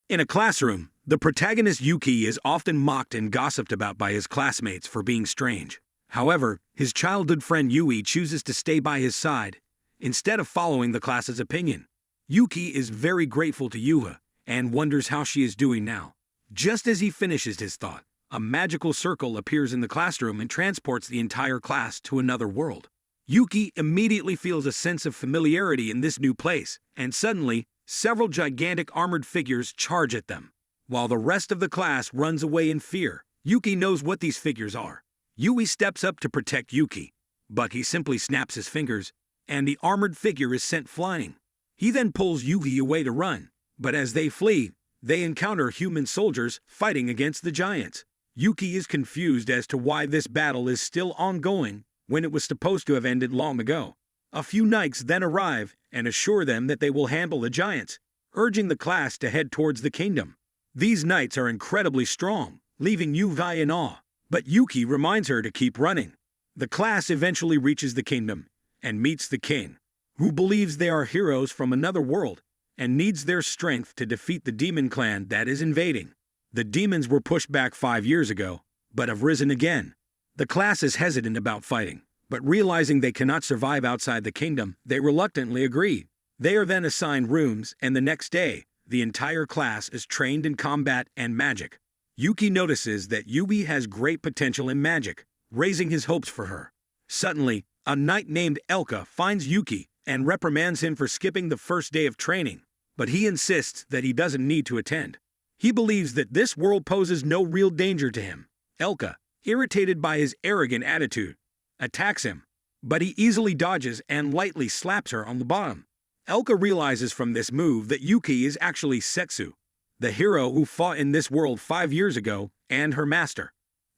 In a classroom, the protagonist Yuki is often mocked and gossiped about by his classmates for being strange. However, his childhood friend Yui chooses to stay by his side, instead of following the class's opinion. Yuki is very grateful to Yuha and wonders how she is doing now. Just as he finishes his thought, a magical circle appears in the classroom and transports the entire class to another world. Yuki immediately feels a sense of familiarity in this new place, and suddenly, several gigantic armored figures charge at them. While the rest of the class runs away in fear, Yuki knows what these figures are. Yui steps up to protect Yuki, but he simply snaps his fingers, and the armored figure is sent flying. He then pulls Yuki away to run, but as they flee, they encounter human soldiers fighting against the giants. Yuki is confused as to why this battle is still ongoing when it was supposed to have ended long ago. A few knights then arrive and assure them that they will handle the giants, urging the class to head towards the kingdom. These knights are incredibly strong, leaving Yuki in awe, but Yuki reminds her to keep running. The class eventually reaches the kingdom and meets the king, who believes they are heroes from another world and needs their strength to defeat the demon clan that is invading. The demons were pushed back 5 years ago, but have risen again. The class is hesitant about fighting, but realizing they cannot survive outside the kingdom, they reluctantly agree. They are then assigned rooms, and the next day, the entire class is trained in combat and magic. Yuki notices that Yui has great potential in magic, raising his hopes for her. Suddenly, a knight named Elka finds Yuki and reprimands him for skipping the first day of training, but he insists that he doesn't need to attend. He believes that this world poses no real danger to him. Elka, irritated by his arrogant attitude, attacks him, but he easily dodges and lightly slaps her on the bottom. Elka realizes from this move that Yuki is actually Setsu, the hero who fought in this world 5 years ago, and her master.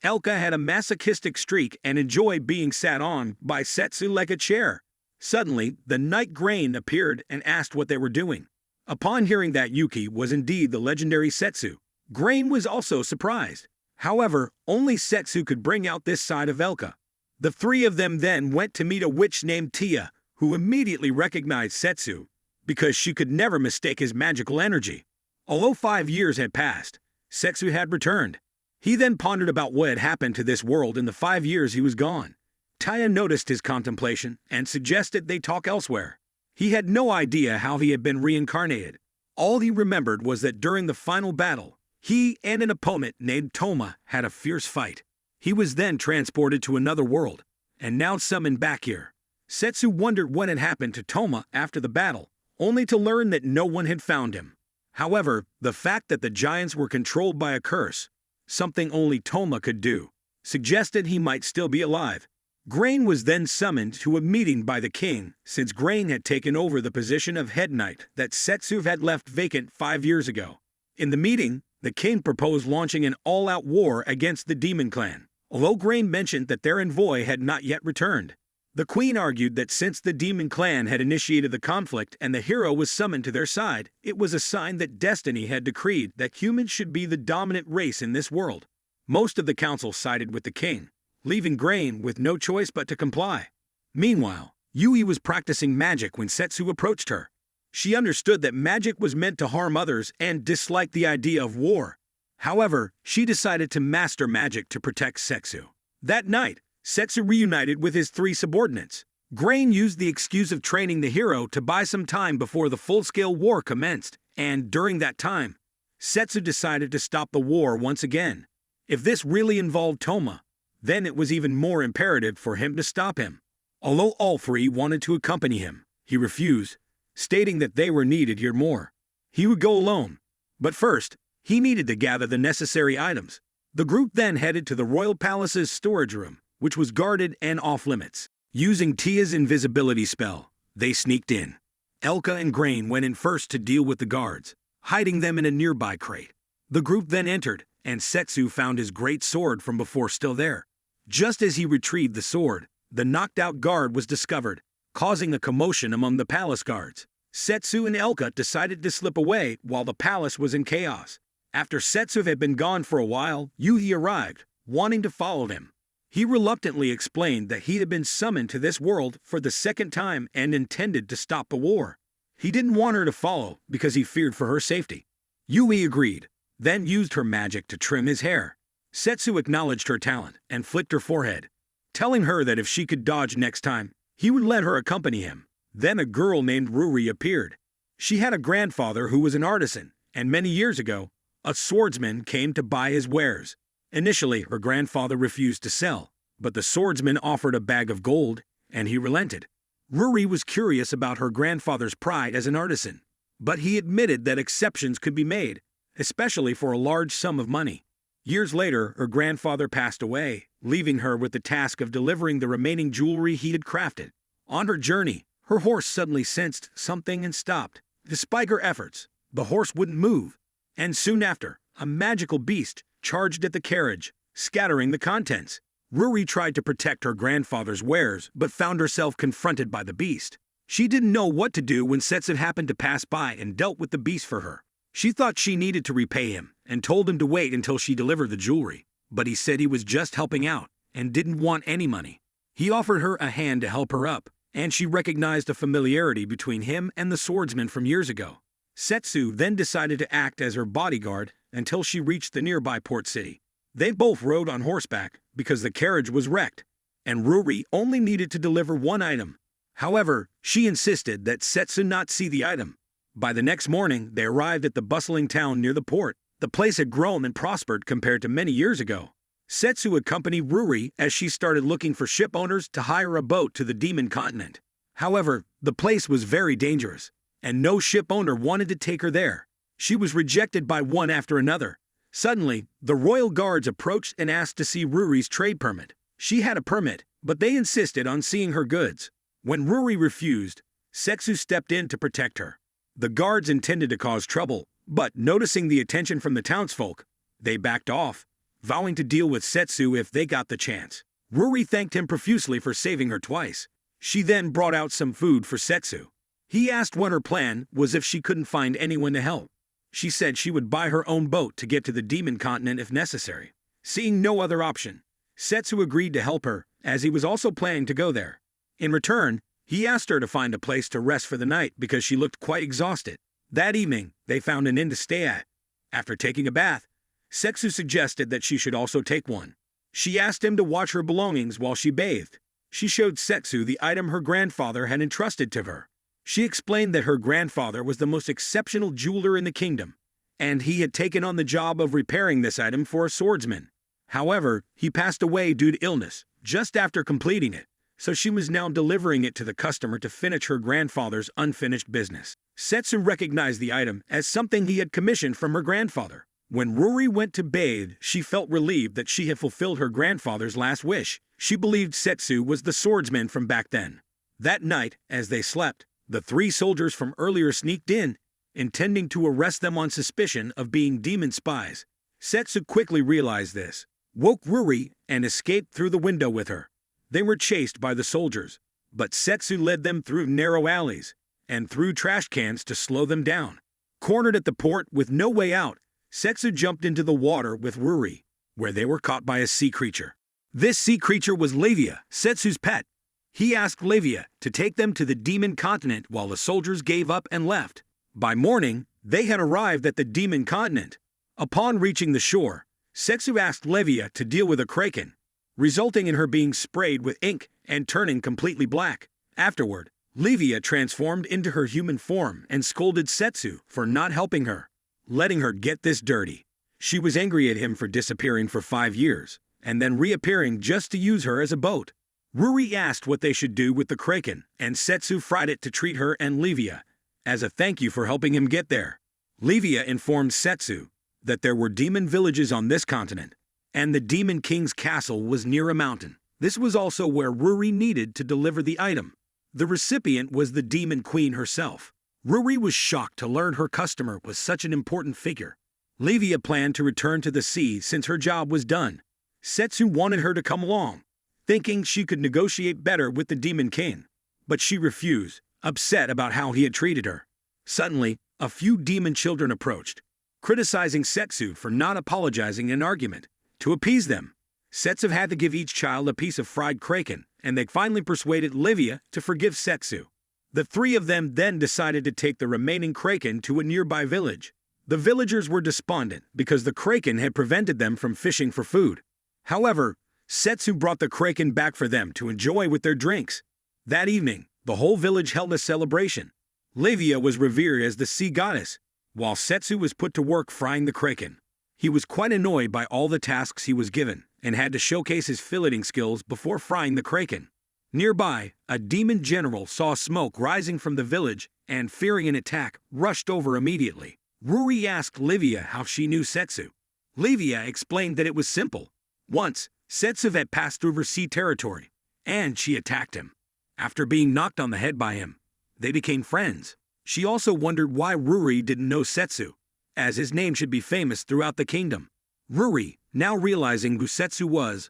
Elka had a masochistic streak and enjoyed being sat on by Setsu like a chair. Suddenly, the knight Grain appeared and asked what they were doing. Upon hearing that Yuki was indeed the legendary Setsu, Grain was also surprised. However, only Setsu could bring out this side of Elka. The three of them then went to meet a witch named Tia, who immediately recognized Setsu, because she could never mistake his magical energy. Although 5 years had passed, Setsu had returned. He then pondered about what had happened to this world in the 5 years he was gone. Tia noticed his contemplation and suggested they talk elsewhere. He had no idea how he had been reincarnated. All he remembered was that during the final battle, he and an opponent named Toma had a fierce fight. He was then transported to another world, and now summoned back here. Setsu wondered what had happened to Toma after the battle, only to learn that no one had found him. However, the fact that the giants were controlled by a curse, something only Toma could do, suggested he might still be alive. Grain was then summoned to a meeting by the king, since Grain had taken over the position of head knight that Setsu had left vacant 5 years ago. In the meeting, the king proposed launching an all-out war against the demon clan, although Grain mentioned that their envoy had not yet returned. The queen argued that since the demon clan had initiated the conflict and the hero was summoned to their side, it was a sign that destiny had decreed that humans should be the dominant race in this world. Most of the council sided with the king, leaving Grain with no choice but to comply. Meanwhile, Yui was practicing magic when Setsu approached her. She understood that magic was meant to harm others and disliked the idea of war. However, she decided to master magic to protect Setsu. That night, Setsu reunited with his 3 subordinates. Grain used the excuse of training the hero to buy some time before the full-scale war commenced, and during that time, Setsu decided to stop the war once again. If this really involved Toma, then it was even more imperative for him to stop him. Although all 3 wanted to accompany him, he refused, stating that they were needed here more. He would go alone, but first, he needed to gather the necessary items. The group then headed to the royal palace's storage room, which was guarded and off-limits. Using Tia's invisibility spell, they sneaked in. Elka and Grain went in first to deal with the guards, hiding them in a nearby crate. The group then entered, and Setsu found his great sword from before still there. Just as he retrieved the sword, the knocked-out guard was discovered, causing a commotion among the palace guards. Setsu and Elka decided to slip away while the palace was in chaos. After Setsu had been gone for a while, Yuhi arrived, wanting to follow him. He reluctantly explained that he had been summoned to this world for the 2nd time and intended to stop the war. He didn't want her to follow because he feared for her safety. Yui agreed, then used her magic to trim his hair. Setsu acknowledged her talent and flicked her forehead, telling her that if she could dodge next time, he would let her accompany him. Then a girl named Ruri appeared. She had a grandfather who was an artisan, and many years ago, a swordsman came to buy his wares. Initially, her grandfather refused to sell, but the swordsman offered a bag of gold, and he relented. Ruri was curious about her grandfather's pride as an artisan, but he admitted that exceptions could be made, especially for a large sum of money. Years later, her grandfather passed away, leaving her with the task of delivering the remaining jewelry he had crafted. On her journey, her horse suddenly sensed something and stopped. Despite her efforts, the horse wouldn't move, and soon after, a magical beast charged at the carriage, scattering the contents. Ruri tried to protect her grandfather's wares, but found herself confronted by the beast. She didn't know what to do when Setsu happened to pass by and dealt with the beast for her. She thought she needed to repay him, and told him to wait until she delivered the jewelry, but he said he was just helping out, and didn't want any money. He offered her a hand to help her up, and she recognized a familiarity between him and the swordsman from years ago. Setsu then decided to act as her bodyguard until she reached the nearby port city. They both rode on horseback because the carriage was wrecked, and Ruri only needed to deliver one item. However, she insisted that Setsu not see the item. By the next morning, they arrived at the bustling town near the port. The place had grown and prospered compared to many years ago. Setsu accompanied Ruri as she started looking for ship owners to hire a boat to the demon continent. However, the place was very dangerous, and no ship owner wanted to take her there. She was rejected by one after another. Suddenly, the royal guards approached and asked to see Ruri's trade permit. She had a permit, but they insisted on seeing her goods. When Ruri refused, Setsu stepped in to protect her. The guards intended to cause trouble, but noticing the attention from the townsfolk, they backed off, vowing to deal with Setsu if they got the chance. Ruri thanked him profusely for saving her twice. She then brought out some food for Setsu. He asked what her plan was if she couldn't find anyone to help. She said she would buy her own boat to get to the demon continent if necessary. Seeing no other option, Setsu agreed to help her, as he was also planning to go there. In return, he asked her to find a place to rest for the night because she looked quite exhausted. That evening, they found an inn to stay at. After taking a bath, Setsu suggested that she should also take one. She asked him to watch her belongings while she bathed. She showed Setsu the item her grandfather had entrusted to her. She explained that her grandfather was the most exceptional jeweler in the kingdom, and he had taken on the job of repairing this item for a swordsman. However, he passed away due to illness just after completing it, so she was now delivering it to the customer to finish her grandfather's unfinished business. Setsu recognized the item as something he had commissioned from her grandfather. When Ruri went to bathe, she felt relieved that she had fulfilled her grandfather's last wish. She believed Setsu was the swordsman from back then. That night, as they slept, the three soldiers from earlier sneaked in, intending to arrest them on suspicion of being demon spies. Setsu quickly realized this, woke Ruri, and escaped through the window with her. They were chased by the soldiers, but Setsu led them through narrow alleys and through trash cans to slow them down. Cornered at the port with no way out, Setsu jumped into the water with Ruri, where they were caught by a sea creature. This sea creature was Lavia, Setsu's pet. He asked Lavia to take them to the demon continent while the soldiers gave up and left. By morning, they had arrived at the demon continent. Upon reaching the shore, Setsu asked Lavia to deal with a kraken, resulting in her being sprayed with ink and turning completely black. Afterward, Lavia transformed into her human form and scolded Setsu for not helping her, letting her get this dirty. She was angry at him for disappearing for 5 years, and then reappearing just to use her as a boat. Ruri asked what they should do with the kraken, and Setsu fried it to treat her and Lavia as a thank you for helping him get there. Lavia informed Setsu that there were demon villages on this continent, and the demon king's castle was near a mountain. This was also where Ruri needed to deliver the item. The recipient was the demon queen herself. Ruri was shocked to learn her customer was such an important figure. Lavia planned to return to the sea since her job was done. Setsu wanted her to come along, thinking she could negotiate better with the demon king, but she refused, upset about how he had treated her. Suddenly, a few demon children approached, criticizing Setsu for not apologizing in an argument. To appease them, Setsu had to give each child a piece of fried kraken, and they finally persuaded Lavia to forgive Setsu. The three of them then decided to take the remaining kraken to a nearby village. The villagers were despondent because the kraken had prevented them from fishing for food. However, Setsu brought the kraken back for them to enjoy with their drinks. That evening, the whole village held a celebration. Livia was revered as the sea goddess, while Setsu was put to work frying the kraken. He was quite annoyed by all the tasks he was given and had to showcase his filleting skills before frying the kraken. Nearby, a demon general saw smoke rising from the village and, fearing an attack, rushed over immediately. Ruri asked Livia how she knew Setsu. Livia explained that it was simple. Once, Setsu had passed through her sea territory, and she attacked him. After being knocked on the head by him, they became friends. She also wondered why Ruri didn't know Setsu, as his name should be famous throughout the kingdom. Ruri, now realizing who Setsu was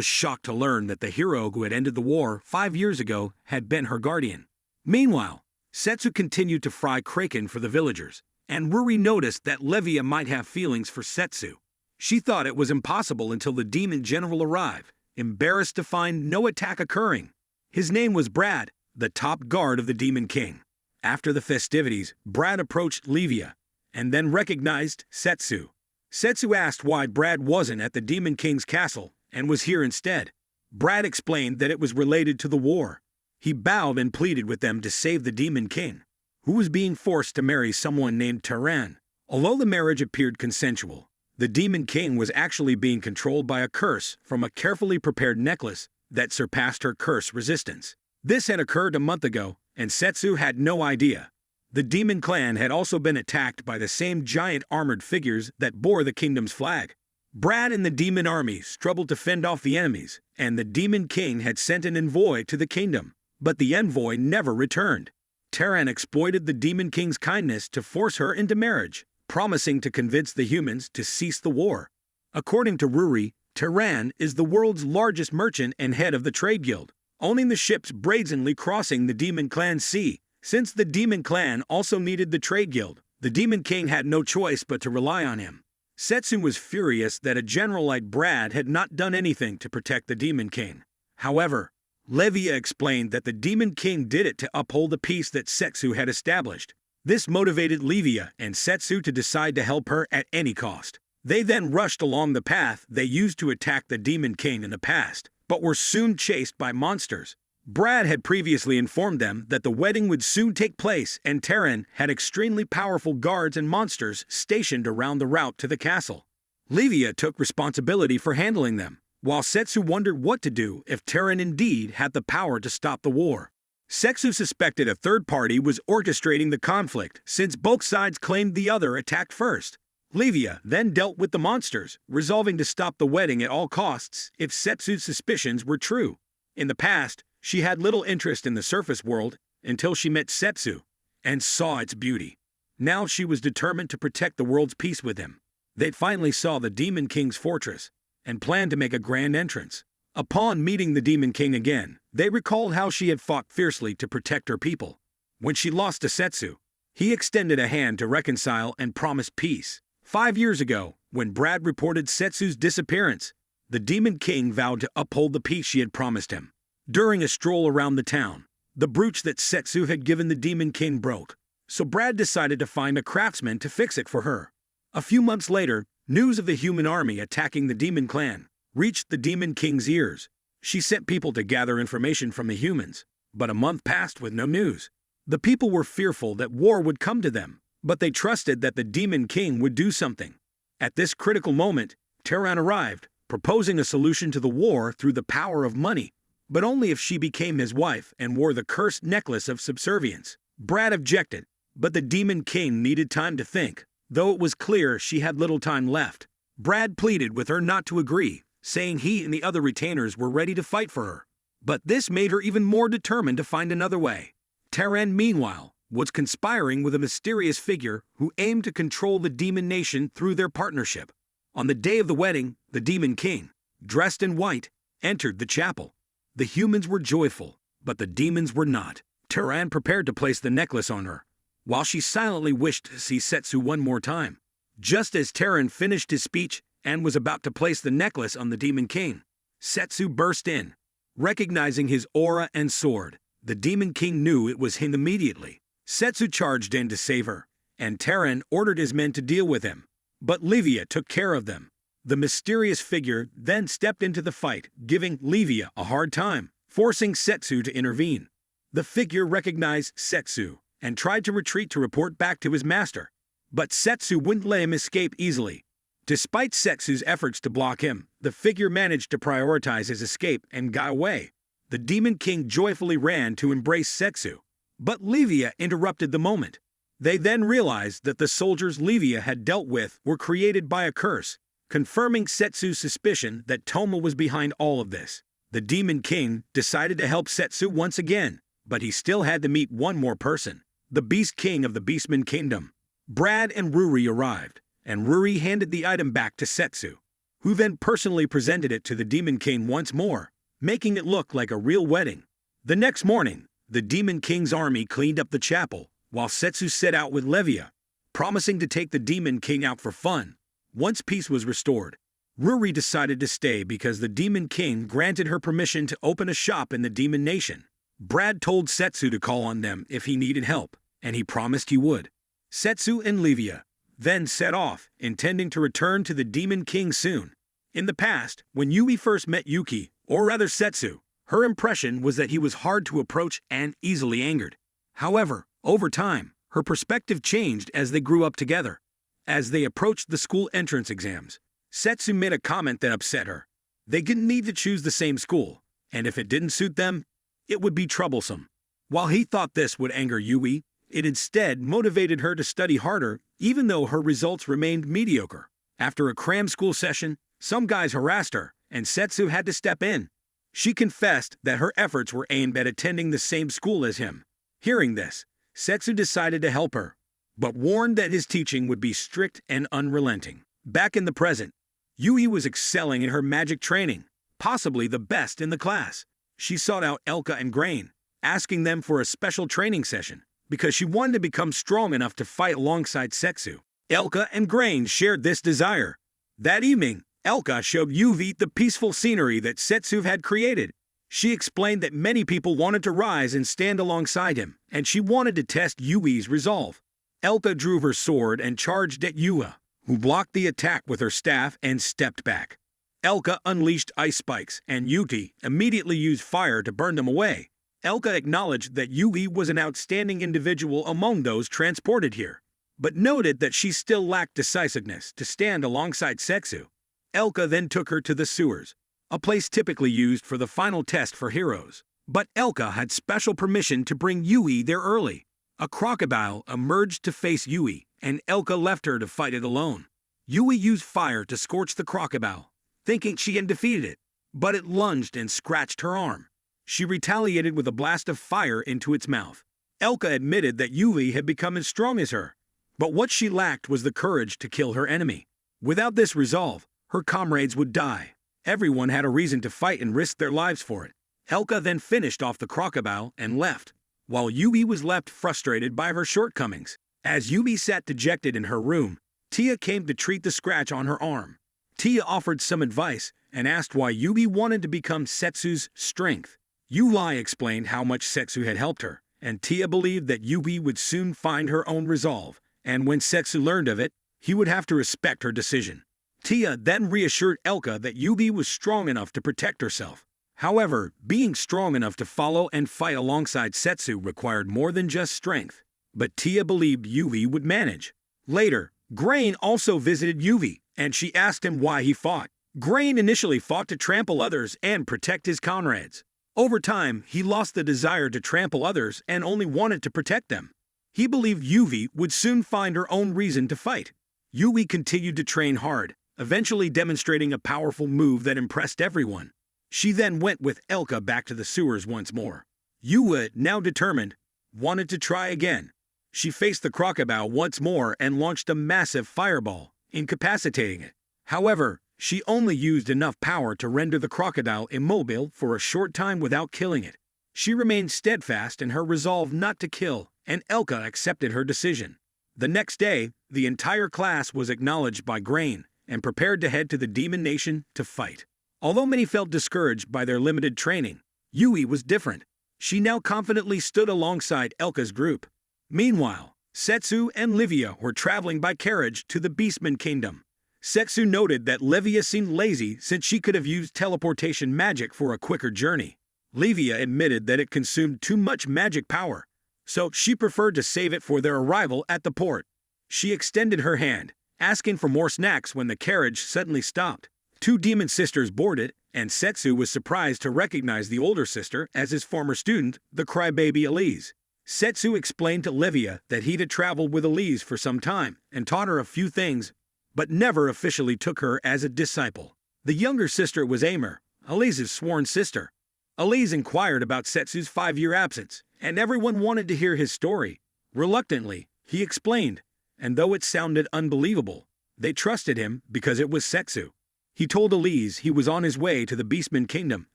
shocked to learn that the hero who had ended the war 5 years ago had been her guardian. Meanwhile, Setsu continued to fry kraken for the villagers, and Ruri noticed that Livia might have feelings for Setsu. She thought it was impossible until the demon general arrived, embarrassed to find no attack occurring. His name was Brad, the top guard of the Demon King. After the festivities, Brad approached Livia, and then recognized Setsu. Setsu asked why Brad wasn't at the Demon King's castle and was here instead. Brad explained that it was related to the war. He bowed and pleaded with them to save the Demon King, who was being forced to marry someone named Taran. Although the marriage appeared consensual, the Demon King was actually being controlled by a curse from a carefully prepared necklace that surpassed her curse resistance. This had occurred a month ago, and Setsu had no idea. The Demon Clan had also been attacked by the same giant armored figures that bore the kingdom's flag. Brad and the demon army struggled to fend off the enemies, and the Demon King had sent an envoy to the kingdom, but the envoy never returned. Taran exploited the Demon King's kindness to force her into marriage, promising to convince the humans to cease the war. According to Ruri, Taran is the world's largest merchant and head of the trade guild, owning the ships brazenly crossing the Demon Clan's sea. Since the Demon Clan also needed the trade guild, the Demon King had no choice but to rely on him. Setsu was furious that a general like Brad had not done anything to protect the Demon King. However, Livia explained that the Demon King did it to uphold the peace that Setsu had established. This motivated Livia and Setsu to decide to help her at any cost. They then rushed along the path they used to attack the Demon King in the past, but were soon chased by monsters. Brad had previously informed them that the wedding would soon take place, and Taran had extremely powerful guards and monsters stationed around the route to the castle. Livia took responsibility for handling them, while Setsu wondered what to do if Taran indeed had the power to stop the war. Setsu suspected a third party was orchestrating the conflict since both sides claimed the other attacked first. Livia then dealt with the monsters, resolving to stop the wedding at all costs if Setsu's suspicions were true. In the past, she had little interest in the surface world until she met Setsu and saw its beauty. Now she was determined to protect the world's peace with him. They finally saw the Demon King's fortress and planned to make a grand entrance. Upon meeting the Demon King again, they recalled how she had fought fiercely to protect her people. When she lost to Setsu, he extended a hand to reconcile and promise peace. 5 years ago, when Brad reported Setsu's disappearance, the Demon King vowed to uphold the peace she had promised him. During a stroll around the town, the brooch that Setsu had given the Demon King broke, so Brad decided to find a craftsman to fix it for her. A few months later, news of the human army attacking the Demon Clan reached the Demon King's ears. She sent people to gather information from the humans, but a month passed with no news. The people were fearful that war would come to them, but they trusted that the Demon King would do something. At this critical moment, Taran arrived, proposing a solution to the war through the power of money, but only if she became his wife and wore the cursed necklace of subservience. Brad objected, but the Demon King needed time to think, though it was clear she had little time left. Brad pleaded with her not to agree, saying he and the other retainers were ready to fight for her. But this made her even more determined to find another way. Taran, meanwhile, was conspiring with a mysterious figure who aimed to control the demon nation through their partnership. On the day of the wedding, the Demon King, dressed in white, entered the chapel. The humans were joyful, but the demons were not. Taran prepared to place the necklace on her, while she silently wished to see Setsu one more time. Just as Taran finished his speech and was about to place the necklace on the Demon King, Setsu burst in. Recognizing his aura and sword, the Demon King knew it was him immediately. Setsu charged in to save her, and Terran ordered his men to deal with him. But Livia took care of them. The mysterious figure then stepped into the fight, giving Livia a hard time, forcing Setsu to intervene. The figure recognized Setsu and tried to retreat to report back to his master. But Setsu wouldn't let him escape easily. Despite Setsu's efforts to block him, the figure managed to prioritize his escape and got away. The Demon King joyfully ran to embrace Setsu. But Livia interrupted the moment. They then realized that the soldiers Livia had dealt with were created by a curse, confirming Setsu's suspicion that Toma was behind all of this. The Demon King decided to help Setsu once again, but he still had to meet one more person, the Beast King of the Beastman Kingdom. Brad and Ruri arrived, and Ruri handed the item back to Setsu, who then personally presented it to the Demon King once more, making it look like a real wedding. The next morning, the Demon King's army cleaned up the chapel, while Setsu set out with Livia, promising to take the Demon King out for fun. Once peace was restored, Ruri decided to stay because the Demon King granted her permission to open a shop in the Demon Nation. Brad told Setsu to call on them if he needed help, and he promised he would. Setsu and Livia then set off, intending to return to the Demon King soon. In the past, when Yui first met Yuki, or rather Setsu, her impression was that he was hard to approach and easily angered. However, over time, her perspective changed as they grew up together. As they approached the school entrance exams, Setsu made a comment that upset her. They didn't need to choose the same school, and if it didn't suit them, it would be troublesome. While he thought this would anger Yui, it instead motivated her to study harder, even though her results remained mediocre. After a cram school session, some guys harassed her, and Setsu had to step in. She confessed that her efforts were aimed at attending the same school as him. Hearing this, Setsu decided to help her, but warned that his teaching would be strict and unrelenting. Back in the present, Yui was excelling in her magic training, possibly the best in the class. She sought out Elka and Grain, asking them for a special training session, because she wanted to become strong enough to fight alongside Setsu. Elka and Grain shared this desire. That evening, Elka showed Yui the peaceful scenery that Setsu had created. She explained that many people wanted to rise and stand alongside him, and she wanted to test Yui's resolve. Elka drew her sword and charged at Yui, who blocked the attack with her staff and stepped back. Elka unleashed ice spikes, and Yui immediately used fire to burn them away. Elka acknowledged that Yui was an outstanding individual among those transported here, but noted that she still lacked decisiveness to stand alongside Setsu. Elka then took her to the sewers, a place typically used for the final test for heroes. But Elka had special permission to bring Yui there early. A crocodile emerged to face Yui, and Elka left her to fight it alone. Yui used fire to scorch the crocodile, thinking she had defeated it, but it lunged and scratched her arm. She retaliated with a blast of fire into its mouth. Elka admitted that Yui had become as strong as her, but what she lacked was the courage to kill her enemy. Without this resolve, her comrades would die. Everyone had a reason to fight and risk their lives for it. Elka then finished off the crocodile and left, while Yui was left frustrated by her shortcomings. As Yui sat dejected in her room, Tia came to treat the scratch on her arm. Tia offered some advice and asked why Yui wanted to become Setsu's strength. Yui explained how much Setsu had helped her, and Tia believed that Yui would soon find her own resolve, and when Setsu learned of it, he would have to respect her decision. Tia then reassured Elka that Yui was strong enough to protect herself. However, being strong enough to follow and fight alongside Setsu required more than just strength, but Tia believed Yui would manage. Later, Grain also visited Yui, and she asked him why he fought. Grain initially fought to trample others and protect his comrades. Over time, he lost the desire to trample others and only wanted to protect them. He believed Yui would soon find her own reason to fight. Yui continued to train hard, eventually demonstrating a powerful move that impressed everyone. She then went with Elka back to the sewers once more. Yui, now determined, wanted to try again. She faced the crocodile once more and launched a massive fireball, incapacitating it. However, she only used enough power to render the crocodile immobile for a short time without killing it. She remained steadfast in her resolve not to kill, and Elka accepted her decision. The next day, the entire class was acknowledged by Grain and prepared to head to the Demon Nation to fight. Although many felt discouraged by their limited training, Yui was different. She now confidently stood alongside Elka's group. Meanwhile, Setsu and Livia were traveling by carriage to the Beastman Kingdom. Setsu noted that Livia seemed lazy since she could have used teleportation magic for a quicker journey. Livia admitted that it consumed too much magic power, so she preferred to save it for their arrival at the port. She extended her hand, asking for more snacks when the carriage suddenly stopped. Two demon sisters boarded, and Setsu was surprised to recognize the older sister as his former student, the crybaby Elise. Setsu explained to Livia that he'd traveled with Elise for some time and taught her a few things, but never officially took her as a disciple. The younger sister was AniPear, Elise's sworn sister. Elise inquired about Setsu's 5-year absence, and everyone wanted to hear his story. Reluctantly, he explained, and though it sounded unbelievable, they trusted him because it was Setsu. He told Elise he was on his way to the Beastman Kingdom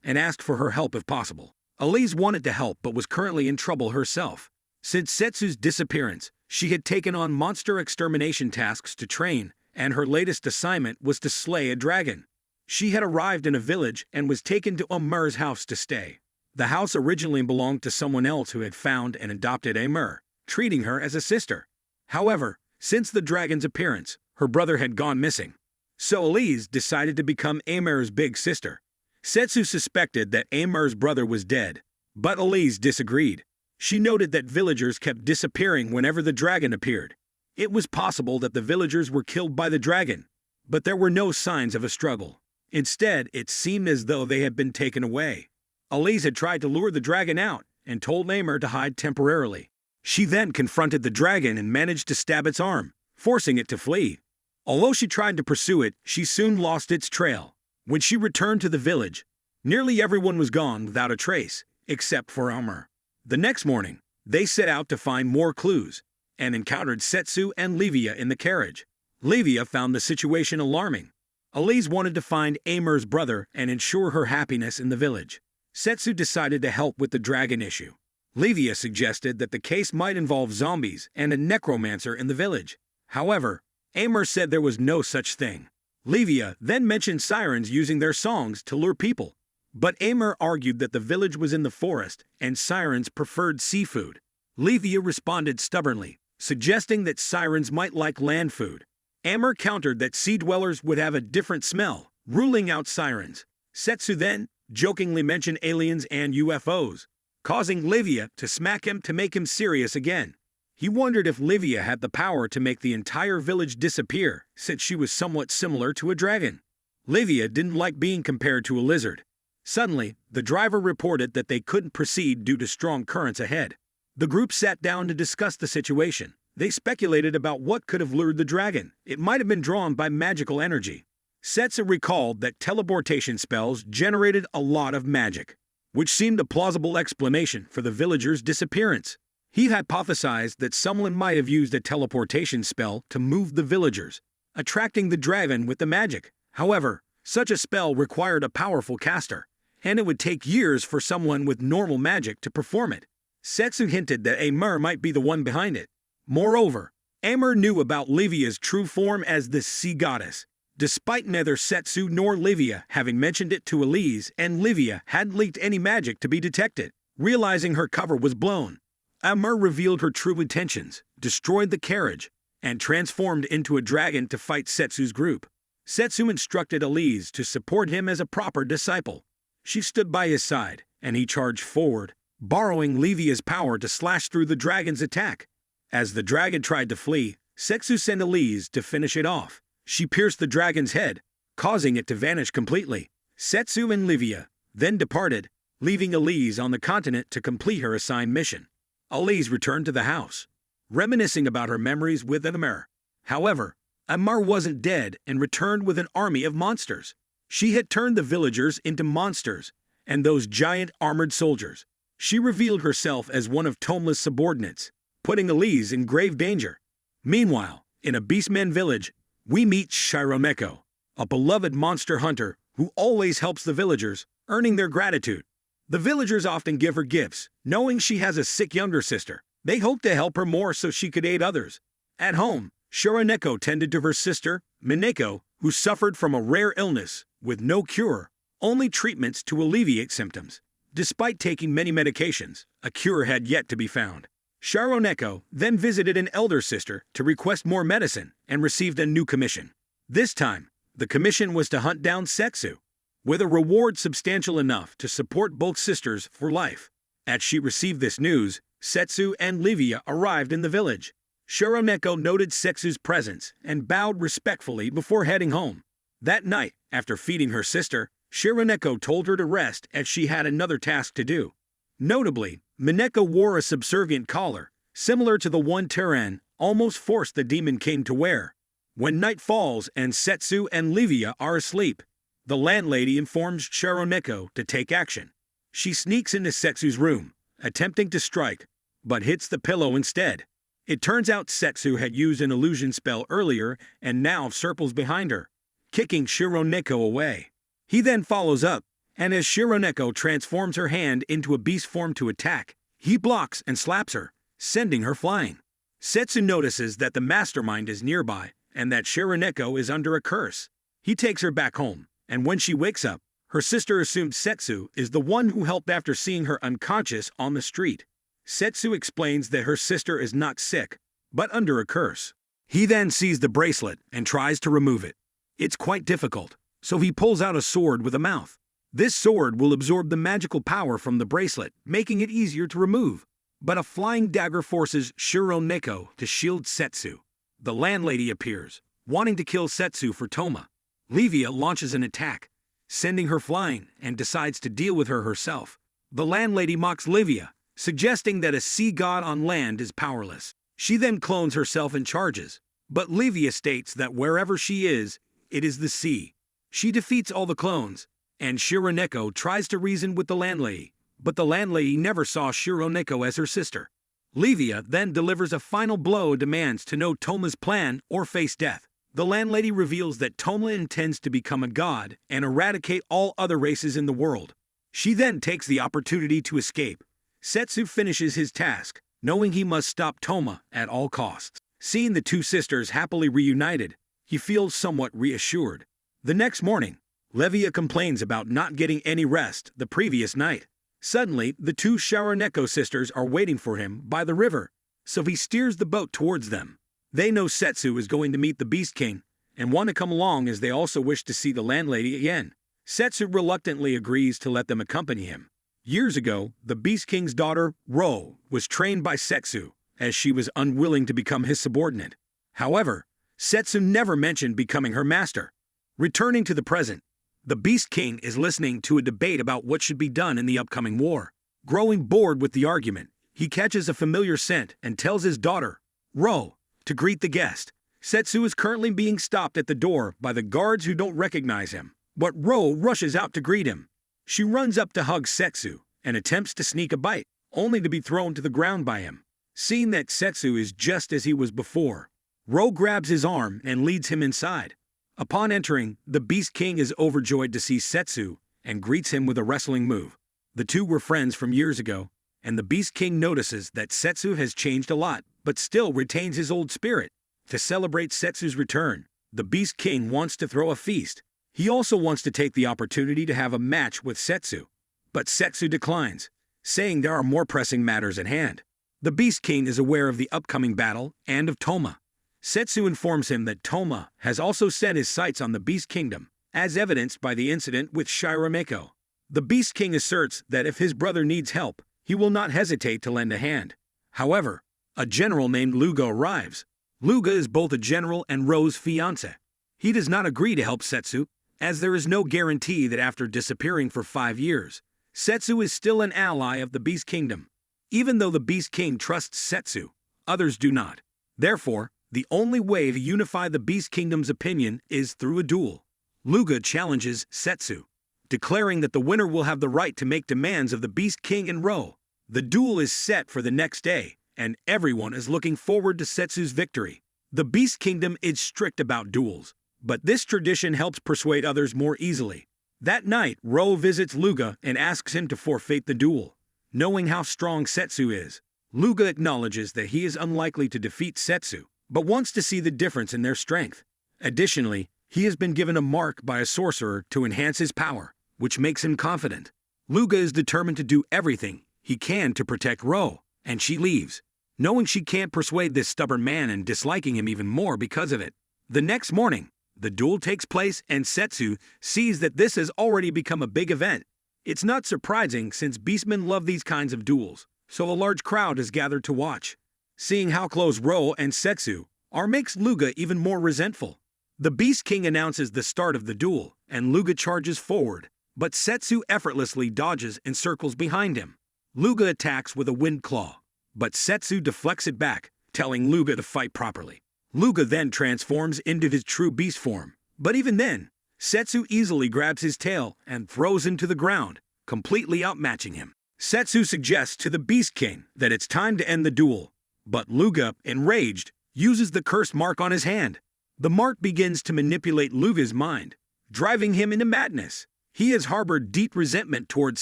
and asked for her help if possible. Elise wanted to help but was currently in trouble herself. Since Setsu's disappearance, she had taken on monster extermination tasks to train, and her latest assignment was to slay a dragon. She had arrived in a village and was taken to AniPear's house to stay. The house originally belonged to someone else who had found and adopted AniPear, treating her as a sister. However, since the dragon's appearance, her brother had gone missing. So Elise decided to become AniPear's big sister. Setsu suspected that AniPear's brother was dead, but Elise disagreed. She noted that villagers kept disappearing whenever the dragon appeared. It was possible that the villagers were killed by the dragon, but there were no signs of a struggle. Instead, it seemed as though they had been taken away. Elise had tried to lure the dragon out and told AniPear to hide temporarily. She then confronted the dragon and managed to stab its arm, forcing it to flee. Although she tried to pursue it, she soon lost its trail. When she returned to the village, nearly everyone was gone without a trace, except for AniPear. The next morning, they set out to find more clues, and encountered Setsu and Livia in the carriage. Livia found the situation alarming. Elise wanted to find AniPear's brother and ensure her happiness in the village. Setsu decided to help with the dragon issue. Livia suggested that the case might involve zombies and a necromancer in the village. However, AniPear said there was no such thing. Livia then mentioned sirens using their songs to lure people. But AniPear argued that the village was in the forest and sirens preferred seafood. Livia responded stubbornly, suggesting that sirens might like land food. AniPear countered that sea dwellers would have a different smell, ruling out sirens. Setsu then jokingly mentioned aliens and UFOs, causing Livia to smack him to make him serious again. He wondered if Livia had the power to make the entire village disappear, since she was somewhat similar to a dragon. Livia didn't like being compared to a lizard. Suddenly, the driver reported that they couldn't proceed due to strong currents ahead. The group sat down to discuss the situation. They speculated about what could have lured the dragon. It might have been drawn by magical energy. Setsu recalled that teleportation spells generated a lot of magic, which seemed a plausible explanation for the villagers' disappearance. He hypothesized that someone might have used a teleportation spell to move the villagers, attracting the dragon with the magic. However, such a spell required a powerful caster, and it would take years for someone with normal magic to perform it. Setsu hinted that AniPear might be the one behind it. Moreover, AniPear knew about Livia's true form as the sea goddess, despite neither Setsu nor Livia having mentioned it to Elise, and Livia hadn't leaked any magic to be detected. Realizing her cover was blown, AniPear revealed her true intentions, destroyed the carriage, and transformed into a dragon to fight Setsu's group. Setsu instructed Elise to support him as a proper disciple. She stood by his side, and he charged forward, borrowing Livia's power to slash through the dragon's attack. As the dragon tried to flee, Setsu sent Elise to finish it off. She pierced the dragon's head, causing it to vanish completely. Setsu and Livia then departed, leaving Elise on the continent to complete her assigned mission. Elise returned to the house, reminiscing about her memories with AniPear. However, AniPear wasn't dead and returned with an army of monsters. She had turned the villagers into monsters, and those giant armored soldiers. She revealed herself as one of Toma's subordinates, putting Elise in grave danger. Meanwhile, in a Beastman village, we meet Shironeko, a beloved monster hunter who always helps the villagers, earning their gratitude. The villagers often give her gifts, knowing she has a sick younger sister. They hope to help her more so she could aid others. At home, Shironeko tended to her sister, Mineko, who suffered from a rare illness with no cure, only treatments to alleviate symptoms. Despite taking many medications, a cure had yet to be found. Sharoneko then visited an elder sister to request more medicine and received a new commission. This time, the commission was to hunt down Setsu, with a reward substantial enough to support both sisters for life. As she received this news, Setsu and Livia arrived in the village. Sharoneko noted Setsu's presence and bowed respectfully before heading home. That night, after feeding her sister, Sharoneko told her to rest as she had another task to do. Notably, Mineko wore a subservient collar, similar to the one Teren almost forced the Demon King to wear. When night falls and Setsu and Livia are asleep, the landlady informs Sharoneko to take action. She sneaks into Setsu's room, attempting to strike, but hits the pillow instead. It turns out Setsu had used an illusion spell earlier and now circles behind her, kicking Sharoneko away. He then follows up, and as Sharoneko transforms her hand into a beast form to attack, he blocks and slaps her, sending her flying. Setsu notices that the mastermind is nearby and that Sharoneko is under a curse. He takes her back home, and when she wakes up, her sister assumes Setsu is the one who helped after seeing her unconscious on the street. Setsu explains that her sister is not sick, but under a curse. He then sees the bracelet and tries to remove it. It's quite difficult, so he pulls out a sword with a mouth. This sword will absorb the magical power from the bracelet, making it easier to remove. But a flying dagger forces Sharoneko to shield Setsu. The landlady appears, wanting to kill Setsu for Toma. Livia launches an attack, sending her flying, and decides to deal with her herself. The landlady mocks Livia, suggesting that a sea god on land is powerless. She then clones herself and charges, but Livia states that wherever she is, it is the sea. She defeats all the clones, and Sharoneko tries to reason with the landlady, but the landlady never saw Sharoneko as her sister. Livia then delivers a final blow and demands to know Toma's plan or face death. The landlady reveals that Toma intends to become a god and eradicate all other races in the world. She then takes the opportunity to escape. Setsu finishes his task, knowing he must stop Toma at all costs. Seeing the two sisters happily reunited, he feels somewhat reassured. The next morning, Livia complains about not getting any rest the previous night. Suddenly, the two Sharoneko sisters are waiting for him by the river, so he steers the boat towards them. They know Setsu is going to meet the Beast King and want to come along as they also wish to see the landlady again. Setsu reluctantly agrees to let them accompany him. Years ago, the Beast King's daughter, Ro, was trained by Setsu, as she was unwilling to become his subordinate. However, Setsu never mentioned becoming her master. Returning to the present, the Beast King is listening to a debate about what should be done in the upcoming war. Growing bored with the argument, he catches a familiar scent and tells his daughter, Ro, to greet the guest. Setsu is currently being stopped at the door by the guards who don't recognize him, but Ro rushes out to greet him. She runs up to hug Setsu and attempts to sneak a bite, only to be thrown to the ground by him. Seeing that Setsu is just as he was before, Ro grabs his arm and leads him inside. Upon entering, the Beast King is overjoyed to see Setsu and greets him with a wrestling move. The two were friends from years ago, and the Beast King notices that Setsu has changed a lot, but still retains his old spirit. To celebrate Setsu's return, the Beast King wants to throw a feast. He also wants to take the opportunity to have a match with Setsu, but Setsu declines, saying there are more pressing matters at hand. The Beast King is aware of the upcoming battle and of Toma. Setsu informs him that Toma has also set his sights on the Beast Kingdom, as evidenced by the incident with Sharoneko. The Beast King asserts that if his brother needs help, he will not hesitate to lend a hand. However, a general named Luga arrives. Luga is both a general and Ro's fiancé. He does not agree to help Setsu, as there is no guarantee that after disappearing for 5 years, Setsu is still an ally of the Beast Kingdom. Even though the Beast King trusts Setsu, others do not. Therefore, the only way to unify the Beast Kingdom's opinion is through a duel. Luga challenges Setsu, declaring that the winner will have the right to make demands of the Beast King and Ro. The duel is set for the next day, and everyone is looking forward to Setsu's victory. The Beast Kingdom is strict about duels, but this tradition helps persuade others more easily. That night, Ro visits Luga and asks him to forfeit the duel. Knowing how strong Setsu is, Luga acknowledges that he is unlikely to defeat Setsu, but wants to see the difference in their strength. Additionally, he has been given a mark by a sorcerer to enhance his power, which makes him confident. Luga is determined to do everything he can to protect Ro, and she leaves. knowing she can't persuade this stubborn man and disliking him even more because of it. The next morning, the duel takes place and Setsu sees that this has already become a big event. It's not surprising since beastmen love these kinds of duels, so a large crowd is gathered to watch. Seeing how close Ro and Setsu are makes Luga even more resentful. The Beast King announces the start of the duel, and Luga charges forward, but Setsu effortlessly dodges and circles behind him. Luga attacks with a wind claw, but Setsu deflects it back, telling Luga to fight properly. Luga then transforms into his true beast form, but even then, Setsu easily grabs his tail and throws him to the ground, completely outmatching him. Setsu suggests to the Beast King that it's time to end the duel, but Luga, enraged, uses the cursed mark on his hand. The mark begins to manipulate Luga's mind, driving him into madness. He has harbored deep resentment towards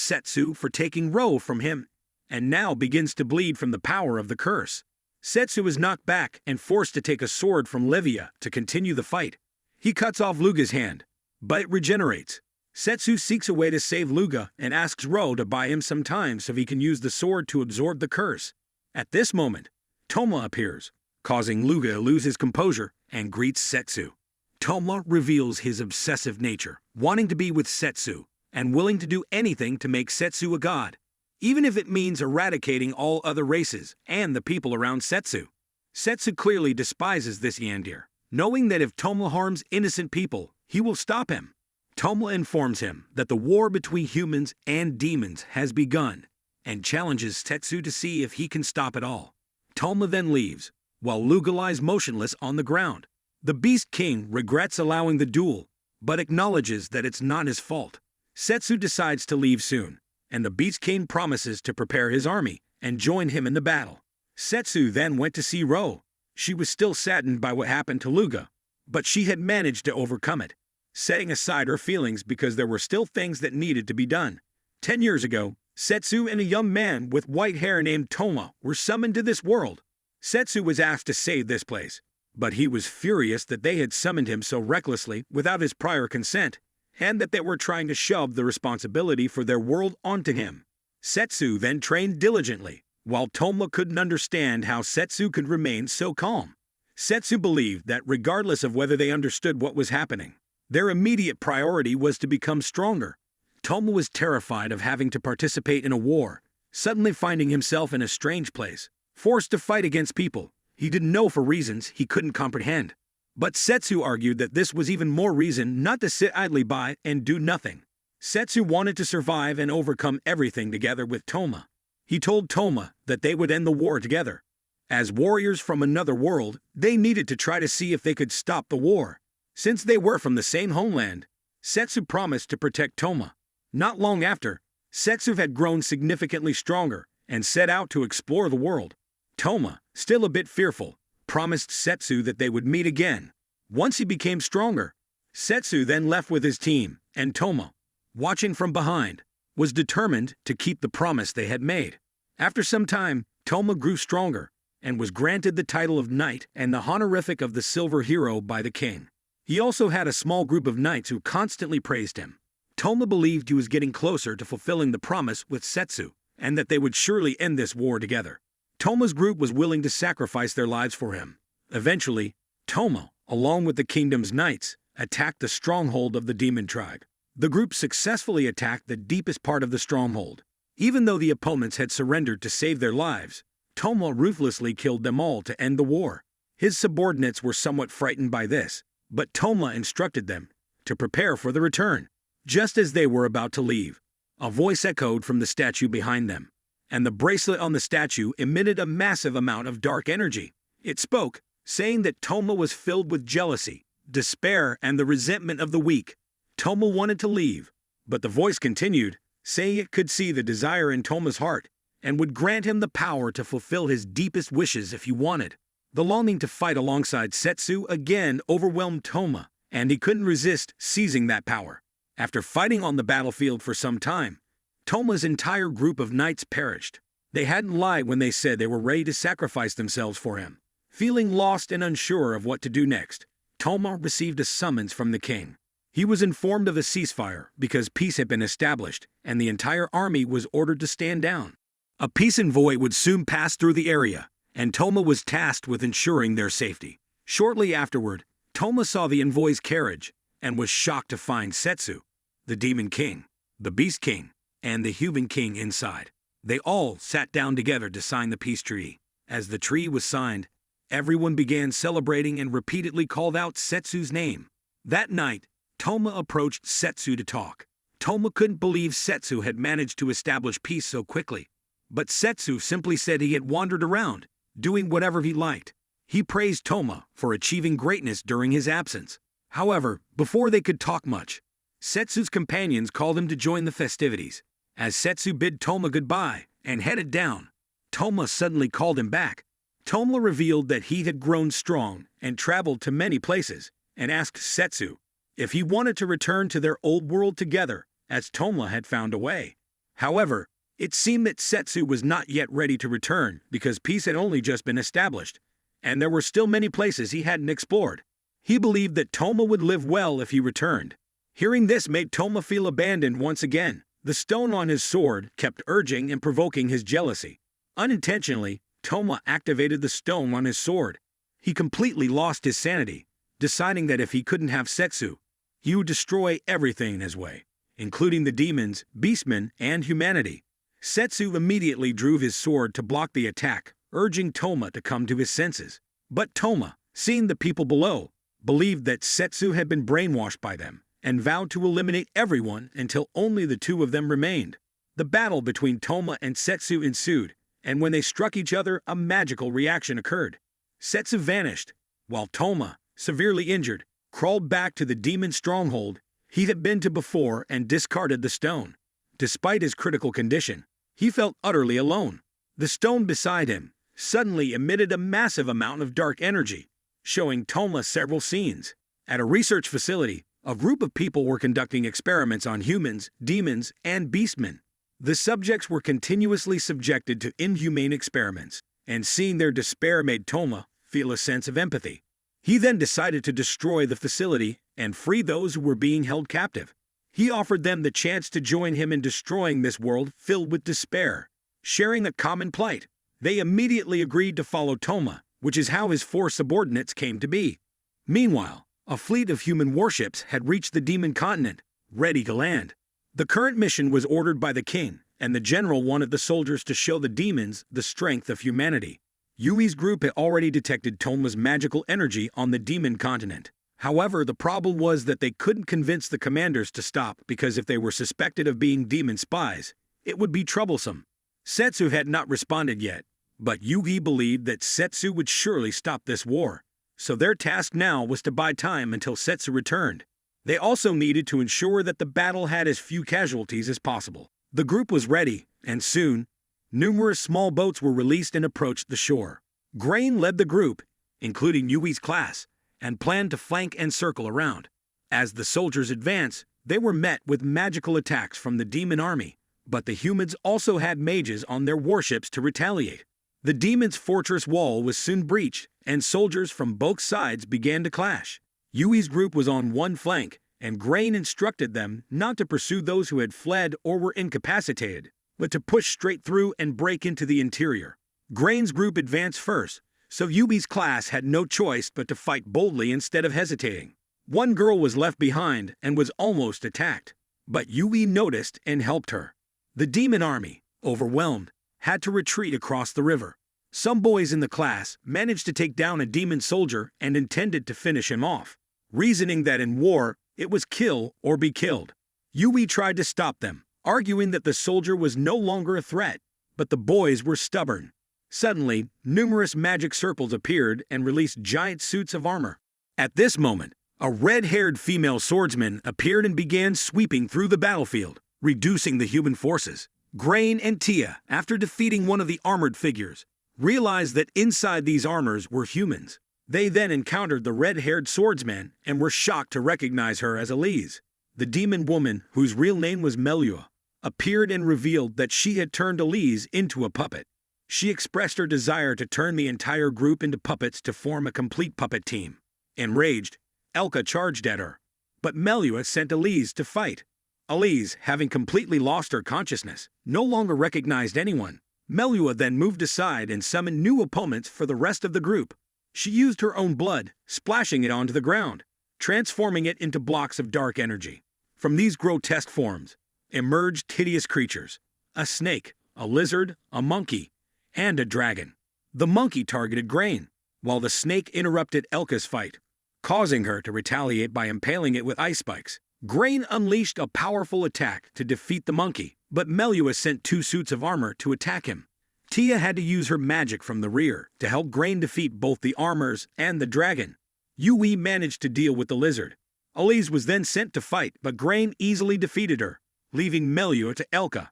Setsu for taking Ro from him, and now begins to bleed from the power of the curse. Setsu is knocked back and forced to take a sword from Levia to continue the fight. He cuts off Luga's hand, but it regenerates. Setsu seeks a way to save Luga and asks Ro to buy him some time so he can use the sword to absorb the curse. At this moment, Toma appears, causing Luga to lose his composure and greets Setsu. Toma reveals his obsessive nature, wanting to be with Setsu and willing to do anything to make Setsu a god, even if it means eradicating all other races and the people around Setsu. Setsu clearly despises this Yandir, knowing that if Toma harms innocent people, he will stop him. Toma informs him that the war between humans and demons has begun and challenges Setsu to see if he can stop it all. Toma then leaves, while Luga lies motionless on the ground. The Beast King regrets allowing the duel, but acknowledges that it's not his fault. Setsu decides to leave soon, and the Beast King promises to prepare his army and join him in the battle. Setsu then went to see Ro. She was still saddened by what happened to Luga, but she had managed to overcome it, setting aside her feelings because there were still things that needed to be done. 10 years ago, Setsu and a young man with white hair named Toma were summoned to this world. Setsu was asked to save this place, but he was furious that they had summoned him so recklessly without his prior consent, and that they were trying to shove the responsibility for their world onto him. Setsu then trained diligently, while Toma couldn't understand how Setsu could remain so calm. Setsu believed that regardless of whether they understood what was happening, their immediate priority was to become stronger. Toma was terrified of having to participate in a war, suddenly finding himself in a strange place, forced to fight against people he didn't know for reasons he couldn't comprehend. But Setsu argued that this was even more reason not to sit idly by and do nothing. Setsu wanted to survive and overcome everything together with Toma. He told Toma that they would end the war together. As warriors from another world, they needed to try to see if they could stop the war. Since they were from the same homeland, Setsu promised to protect Toma. Not long after, Setsu had grown significantly stronger and set out to explore the world. Toma, still a bit fearful, promised Setsu that they would meet again once he became stronger. Setsu then left with his team, and Toma, watching from behind, was determined to keep the promise they had made. After some time, Toma grew stronger and was granted the title of knight and the honorific of the Silver Hero by the king. He also had a small group of knights who constantly praised him. Toma believed he was getting closer to fulfilling the promise with Setsu, and that they would surely end this war together. Toma's group was willing to sacrifice their lives for him. Eventually, Toma, along with the kingdom's knights, attacked the stronghold of the demon tribe. The group successfully attacked the deepest part of the stronghold. Even though the opponents had surrendered to save their lives, Toma ruthlessly killed them all to end the war. His subordinates were somewhat frightened by this, but Toma instructed them to prepare for the return. Just as they were about to leave, a voice echoed from the statue behind them, and the bracelet on the statue emitted a massive amount of dark energy. It spoke, saying that Toma was filled with jealousy, despair, and the resentment of the weak. Toma wanted to leave, but the voice continued, saying it could see the desire in Toma's heart and would grant him the power to fulfill his deepest wishes if he wanted. The longing to fight alongside Setsu again overwhelmed Toma, and he couldn't resist seizing that power. After fighting on the battlefield for some time, Toma's entire group of knights perished. They hadn't lied when they said they were ready to sacrifice themselves for him. Feeling lost and unsure of what to do next, Toma received a summons from the king. He was informed of a ceasefire because peace had been established and the entire army was ordered to stand down. A peace envoy would soon pass through the area, and Toma was tasked with ensuring their safety. Shortly afterward, Toma saw the envoy's carriage and was shocked to find Setsu, the Demon King, the Beast King, and the Human King inside. They all sat down together to sign the peace treaty. As the treaty was signed, everyone began celebrating and repeatedly called out Setsu's name. That night, Toma approached Setsu to talk. Toma couldn't believe Setsu had managed to establish peace so quickly. But Setsu simply said he had wandered around, doing whatever he liked. He praised Toma for achieving greatness during his absence. However, before they could talk much, Setsu's companions called him to join the festivities. As Setsu bid Toma goodbye and headed down, Toma suddenly called him back. Toma revealed that he had grown strong and traveled to many places, and asked Setsu if he wanted to return to their old world together, as Toma had found a way. However, it seemed that Setsu was not yet ready to return because peace had only just been established, and there were still many places he hadn't explored. He believed that Toma would live well if he returned. Hearing this made Toma feel abandoned once again. The stone on his sword kept urging and provoking his jealousy. Unintentionally, Toma activated the stone on his sword. He completely lost his sanity, deciding that if he couldn't have Setsu, he would destroy everything in his way, including the demons, beastmen, and humanity. Setsu immediately drew his sword to block the attack, urging Toma to come to his senses. But Toma, seeing the people below, believed that Setsu had been brainwashed by them, and vowed to eliminate everyone until only the two of them remained. The battle between Toma and Setsu ensued, and when they struck each other, a magical reaction occurred. Setsu vanished, while Toma, severely injured, crawled back to the demon stronghold he had been to before and discarded the stone. Despite his critical condition, he felt utterly alone. The stone beside him suddenly emitted a massive amount of dark energy, showing Toma several scenes. At a research facility, a group of people were conducting experiments on humans, demons, and beastmen. The subjects were continuously subjected to inhumane experiments, and seeing their despair made Toma feel a sense of empathy. He then decided to destroy the facility and free those who were being held captive. He offered them the chance to join him in destroying this world filled with despair. Sharing a common plight, they immediately agreed to follow Toma, which is how his four subordinates came to be. Meanwhile, a fleet of human warships had reached the demon continent, ready to land. The current mission was ordered by the king, and the general wanted the soldiers to show the demons the strength of humanity. Yui's group had already detected Toma's magical energy on the demon continent. However, the problem was that they couldn't convince the commanders to stop because if they were suspected of being demon spies, it would be troublesome. Setsu had not responded yet, but Yui believed that Setsu would surely stop this war. So their task now was to buy time until Setsu returned. They also needed to ensure that the battle had as few casualties as possible. The group was ready, and soon, numerous small boats were released and approached the shore. Grain led the group, including Yui's class, and planned to flank and circle around. As the soldiers advanced, they were met with magical attacks from the demon army, but the humans also had mages on their warships to retaliate. The demons' fortress wall was soon breached, and soldiers from both sides began to clash. Yui's group was on one flank, and Grain instructed them not to pursue those who had fled or were incapacitated, but to push straight through and break into the interior. Grain's group advanced first, so Yui's class had no choice but to fight boldly instead of hesitating. One girl was left behind and was almost attacked, but Yui noticed and helped her. The demon army, overwhelmed, had to retreat across the river. Some boys in the class managed to take down a demon soldier and intended to finish him off, reasoning that in war, it was kill or be killed. Yui tried to stop them, arguing that the soldier was no longer a threat, but the boys were stubborn. Suddenly, numerous magic circles appeared and released giant suits of armor. At this moment, a red-haired female swordsman appeared and began sweeping through the battlefield, reducing the human forces. Grain and Tia, after defeating one of the armored figures, realized that inside these armors were humans. They then encountered the red-haired swordsman and were shocked to recognize her as Elise. The demon woman, whose real name was Melua, appeared and revealed that she had turned Elise into a puppet. She expressed her desire to turn the entire group into puppets to form a complete puppet team. Enraged, Elka charged at her, but Melua sent Elise to fight. Elise, having completely lost her consciousness, no longer recognized anyone, Melua then moved aside and summoned new opponents for the rest of the group. She used her own blood, splashing it onto the ground, transforming it into blocks of dark energy. From these grotesque forms emerged hideous creatures: a snake, a lizard, a monkey, and a dragon. The monkey targeted Grain, while the snake interrupted Elka's fight, causing her to retaliate by impaling it with ice spikes. Grain unleashed a powerful attack to defeat the monkey, but Melua sent 2 suits of armor to attack him. Tia had to use her magic from the rear to help Grain defeat both the armors and the dragon. Yui managed to deal with the lizard. Elise was then sent to fight, but Grain easily defeated her, leaving Melua to Elka.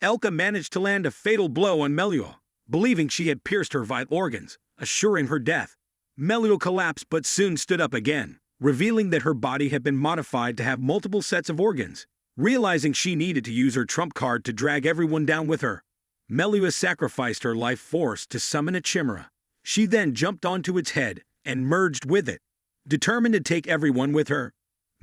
Elka managed to land a fatal blow on Melua, believing she had pierced her vital organs, assuring her death. Melua collapsed but soon stood up again, revealing that her body had been modified to have multiple sets of organs. Realizing she needed to use her trump card to drag everyone down with her, Melua sacrificed her life force to summon a chimera. She then jumped onto its head and merged with it. Determined to take everyone with her,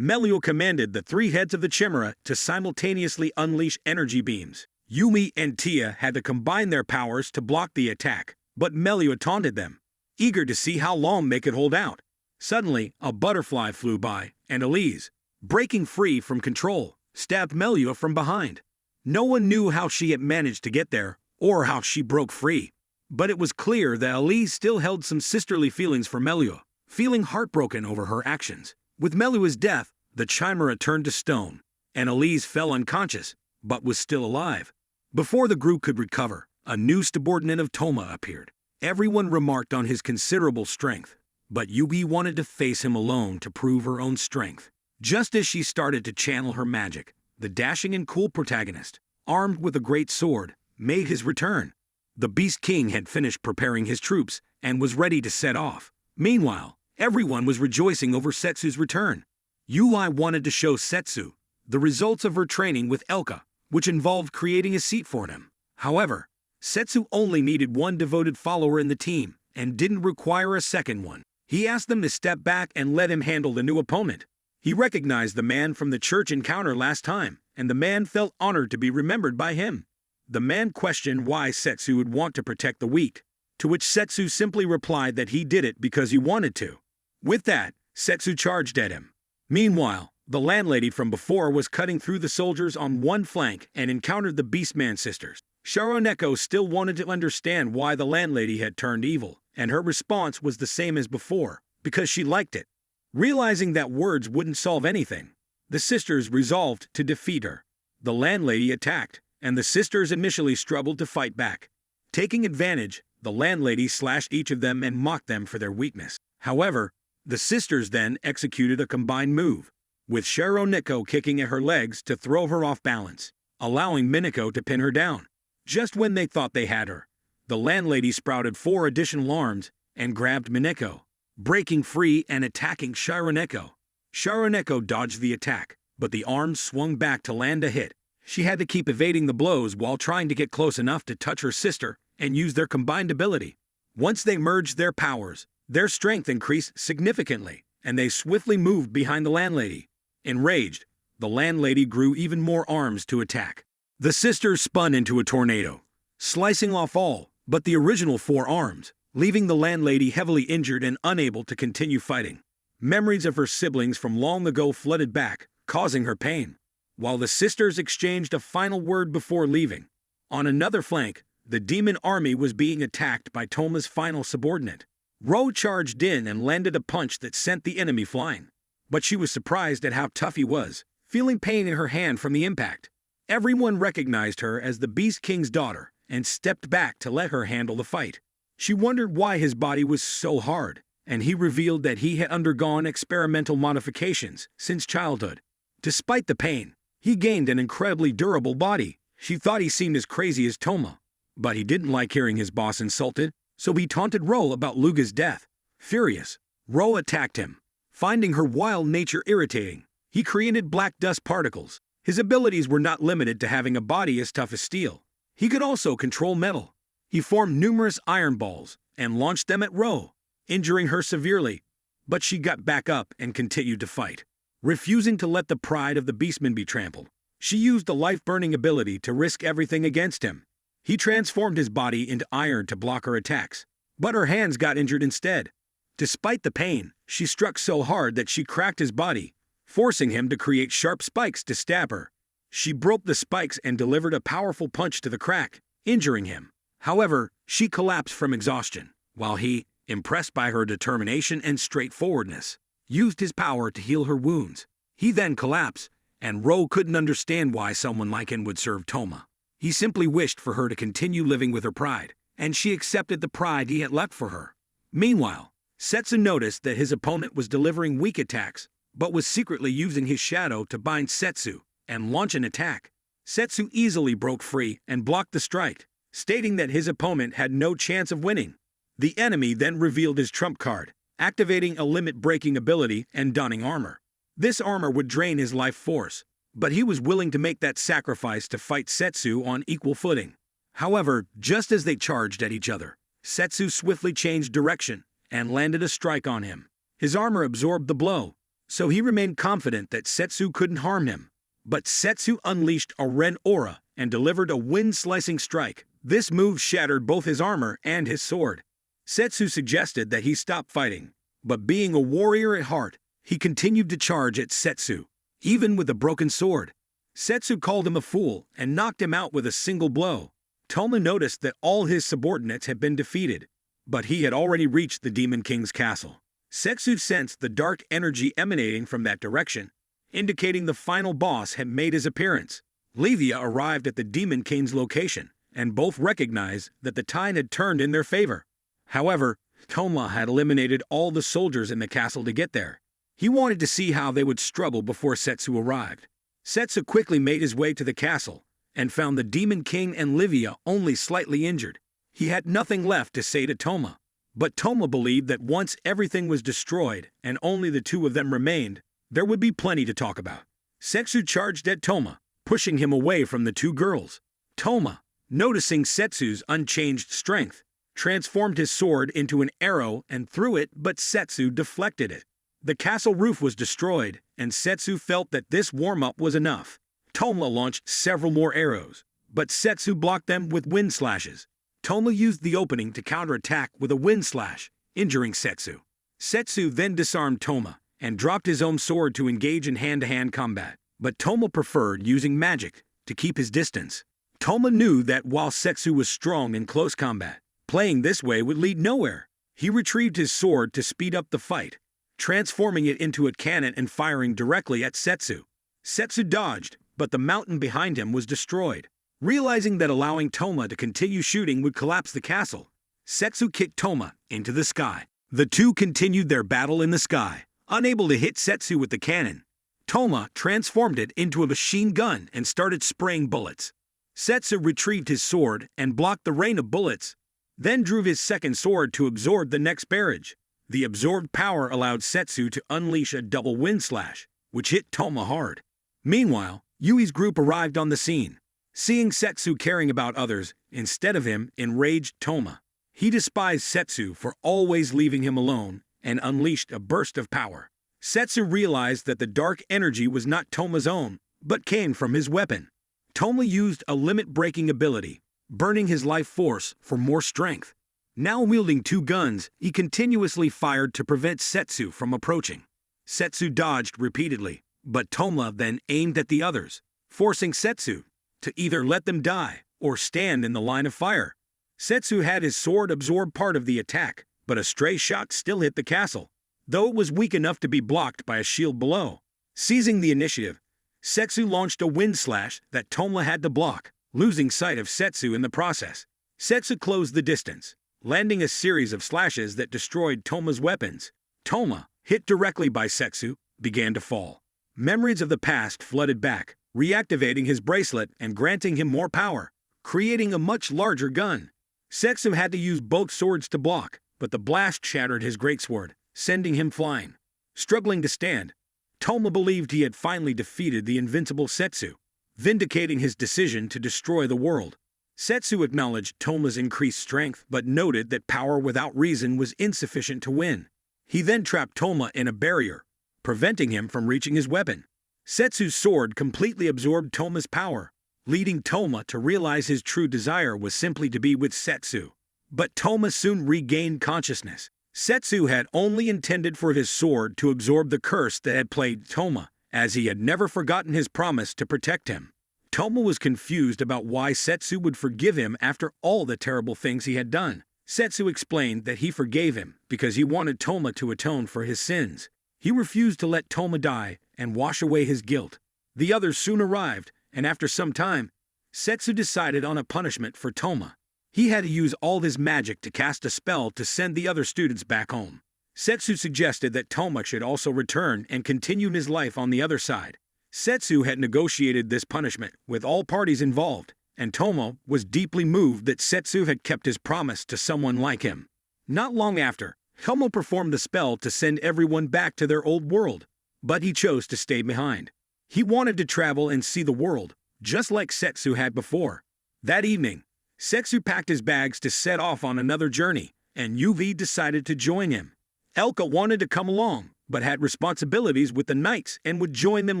Melua commanded the 3 heads of the chimera to simultaneously unleash energy beams. Yumi and Tia had to combine their powers to block the attack, but Melua taunted them, eager to see how long they could hold out. Suddenly, a butterfly flew by, and Elise, breaking free from control, stabbed Melua from behind. No one knew how she had managed to get there, or how she broke free. But it was clear that Elise still held some sisterly feelings for Melua, feeling heartbroken over her actions. With Melua's death, the chimera turned to stone, and Elise fell unconscious, but was still alive. Before the group could recover, a new subordinate of Toma appeared. Everyone remarked on his considerable strength, but Yugi wanted to face him alone to prove her own strength. Just as she started to channel her magic, the dashing and cool protagonist, armed with a great sword, made his return. The Beast King had finished preparing his troops and was ready to set off. Meanwhile, everyone was rejoicing over Setsu's return. Yui wanted to show Setsu the results of her training with Elka, which involved creating a seat for him. However, Setsu only needed 1 devoted follower in the team and didn't require a second one. He asked them to step back and let him handle the new opponent. He recognized the man from the church encounter last time, and the man felt honored to be remembered by him. The man questioned why Setsu would want to protect the weak, to which Setsu simply replied that he did it because he wanted to. With that, Setsu charged at him. Meanwhile, the landlady from before was cutting through the soldiers on one flank and encountered the Beastman sisters. Sharoneko still wanted to understand why the landlady had turned evil, and her response was the same as before, because she liked it. Realizing that words wouldn't solve anything, the sisters resolved to defeat her. The landlady attacked, and the sisters initially struggled to fight back. Taking advantage, the landlady slashed each of them and mocked them for their weakness. However, the sisters then executed a combined move, with Sharoneko kicking at her legs to throw her off balance, allowing Minako to pin her down. Just when they thought they had her, the landlady sprouted 4 additional arms and grabbed Minako, breaking free and attacking Sharoneko. Sharoneko dodged the attack, but the arms swung back to land a hit. She had to keep evading the blows while trying to get close enough to touch her sister and use their combined ability. Once they merged their powers, their strength increased significantly, and they swiftly moved behind the landlady. Enraged, the landlady grew even more arms to attack. The sisters spun into a tornado, slicing off all but the original 4 arms, leaving the landlady heavily injured and unable to continue fighting. Memories of her siblings from long ago flooded back, causing her pain. While the sisters exchanged a final word before leaving, on another flank, the demon army was being attacked by Toma's final subordinate. Ro charged in and landed a punch that sent the enemy flying. But she was surprised at how tough he was, feeling pain in her hand from the impact. Everyone recognized her as the Beast King's daughter and stepped back to let her handle the fight. She wondered why his body was so hard, and he revealed that he had undergone experimental modifications since childhood. Despite the pain, he gained an incredibly durable body. She thought he seemed as crazy as Toma, but he didn't like hearing his boss insulted, so he taunted Ro about Luga's death. Furious, Ro attacked him. Finding her wild nature irritating, he created black dust particles. His abilities were not limited to having a body as tough as steel. He could also control metal. He formed numerous iron balls and launched them at Ro, injuring her severely, but she got back up and continued to fight. Refusing to let the pride of the Beastman be trampled, she used a life-burning ability to risk everything against him. He transformed his body into iron to block her attacks, but her hands got injured instead. Despite the pain, she struck so hard that she cracked his body, forcing him to create sharp spikes to stab her. She broke the spikes and delivered a powerful punch to the crack, injuring him. However, she collapsed from exhaustion, while he, impressed by her determination and straightforwardness, used his power to heal her wounds. He then collapsed, and Ro couldn't understand why someone like him would serve Toma. He simply wished for her to continue living with her pride, and she accepted the pride he had left for her. Meanwhile, Setsu noticed that his opponent was delivering weak attacks, but was secretly using his shadow to bind Setsu and launch an attack. Setsu easily broke free and blocked the strike, stating that his opponent had no chance of winning. The enemy then revealed his trump card, activating a limit-breaking ability and donning armor. This armor would drain his life force, but he was willing to make that sacrifice to fight Setsu on equal footing. However, just as they charged at each other, Setsu swiftly changed direction and landed a strike on him. His armor absorbed the blow, so he remained confident that Setsu couldn't harm him. But Setsu unleashed a red aura and delivered a wind-slicing strike. This move shattered both his armor and his sword. Setsu suggested that he stop fighting, but being a warrior at heart, he continued to charge at Setsu, even with a broken sword. Setsu called him a fool and knocked him out with a single blow. Toma noticed that all his subordinates had been defeated, but he had already reached the Demon King's castle. Setsu sensed the dark energy emanating from that direction, indicating the final boss had made his appearance. Levia arrived at the Demon King's location, and both recognized that the tide had turned in their favor. However, Toma had eliminated all the soldiers in the castle to get there. He wanted to see how they would struggle before Setsu arrived. Setsu quickly made his way to the castle and found the Demon King and Levia only slightly injured. He had nothing left to say to Toma, but Toma believed that once everything was destroyed and only the two of them remained, there would be plenty to talk about. Setsu charged at Toma, pushing him away from the two girls. Toma, noticing Setsu's unchanged strength, transformed his sword into an arrow and threw it, but Setsu deflected it. The castle roof was destroyed, and Setsu felt that this warm-up was enough. Toma launched several more arrows, but Setsu blocked them with wind slashes. Toma used the opening to counterattack with a wind slash, injuring Setsu. Setsu then disarmed Toma and dropped his own sword to engage in hand-to-hand combat, but Toma preferred using magic to keep his distance. Toma knew that while Setsu was strong in close combat, playing this way would lead nowhere. He retrieved his sword to speed up the fight, transforming it into a cannon and firing directly at Setsu. Setsu dodged, but the mountain behind him was destroyed. Realizing that allowing Toma to continue shooting would collapse the castle, Setsu kicked Toma into the sky. The two continued their battle in the sky, unable to hit Setsu with the cannon. Toma transformed it into a machine gun and started spraying bullets. Setsu retrieved his sword and blocked the rain of bullets, then drew his second sword to absorb the next barrage. The absorbed power allowed Setsu to unleash a double wind slash, which hit Toma hard. Meanwhile, Yui's group arrived on the scene. Seeing Setsu caring about others instead of him enraged Toma. He despised Setsu for always leaving him alone and unleashed a burst of power. Setsu realized that the dark energy was not Toma's own, but came from his weapon. Toma used a limit-breaking ability, burning his life force for more strength. Now wielding two guns, he continuously fired to prevent Setsu from approaching. Setsu dodged repeatedly, but Toma then aimed at the others, forcing Setsu to either let them die or stand in the line of fire. Setsu had his sword absorb part of the attack, but a stray shot still hit the castle, though it was weak enough to be blocked by a shield below. Seizing the initiative, Setsu launched a wind slash that Toma had to block, losing sight of Setsu in the process. Setsu closed the distance, landing a series of slashes that destroyed Toma's weapons. Toma, hit directly by Setsu, began to fall. Memories of the past flooded back, reactivating his bracelet and granting him more power, creating a much larger gun. Setsu had to use both swords to block, but the blast shattered his greatsword, sending him flying. Struggling to stand, Toma believed he had finally defeated the invincible Setsu, vindicating his decision to destroy the world. Setsu acknowledged Toma's increased strength but noted that power without reason was insufficient to win. He then trapped Toma in a barrier, preventing him from reaching his weapon. Setsu's sword completely absorbed Toma's power, leading Toma to realize his true desire was simply to be with Setsu. But Toma soon regained consciousness. Setsu had only intended for his sword to absorb the curse that had plagued Toma, as he had never forgotten his promise to protect him. Toma was confused about why Setsu would forgive him after all the terrible things he had done. Setsu explained that he forgave him because he wanted Toma to atone for his sins. He refused to let Toma die and wash away his guilt. The others soon arrived, and after some time, Setsu decided on a punishment for Toma. He had to use all his magic to cast a spell to send the other students back home. Setsu suggested that Toma should also return and continue his life on the other side. Setsu had negotiated this punishment with all parties involved, and Toma was deeply moved that Setsu had kept his promise to someone like him. Not long after, Toma performed the spell to send everyone back to their old world, but he chose to stay behind. He wanted to travel and see the world, just like Setsu had before. That evening, Setsu packed his bags to set off on another journey, and UV decided to join him. Elka wanted to come along, but had responsibilities with the knights and would join them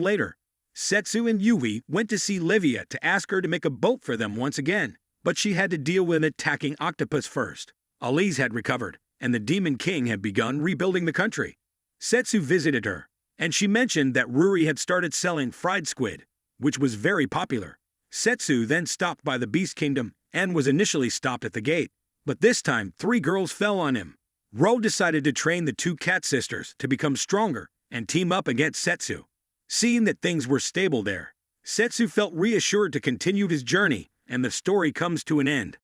later. Setsu and Yui went to see Livia to ask her to make a boat for them once again, but she had to deal with an attacking octopus first. Elise had recovered, and the Demon King had begun rebuilding the country. Setsu visited her, and she mentioned that Ruri had started selling fried squid, which was very popular. Setsu then stopped by the Beast Kingdom and was initially stopped at the gate, but this time 3 girls fell on him. Ro decided to train the 2 cat sisters to become stronger and team up against Setsu. Seeing that things were stable there, Setsu felt reassured to continue his journey, and the story comes to an end.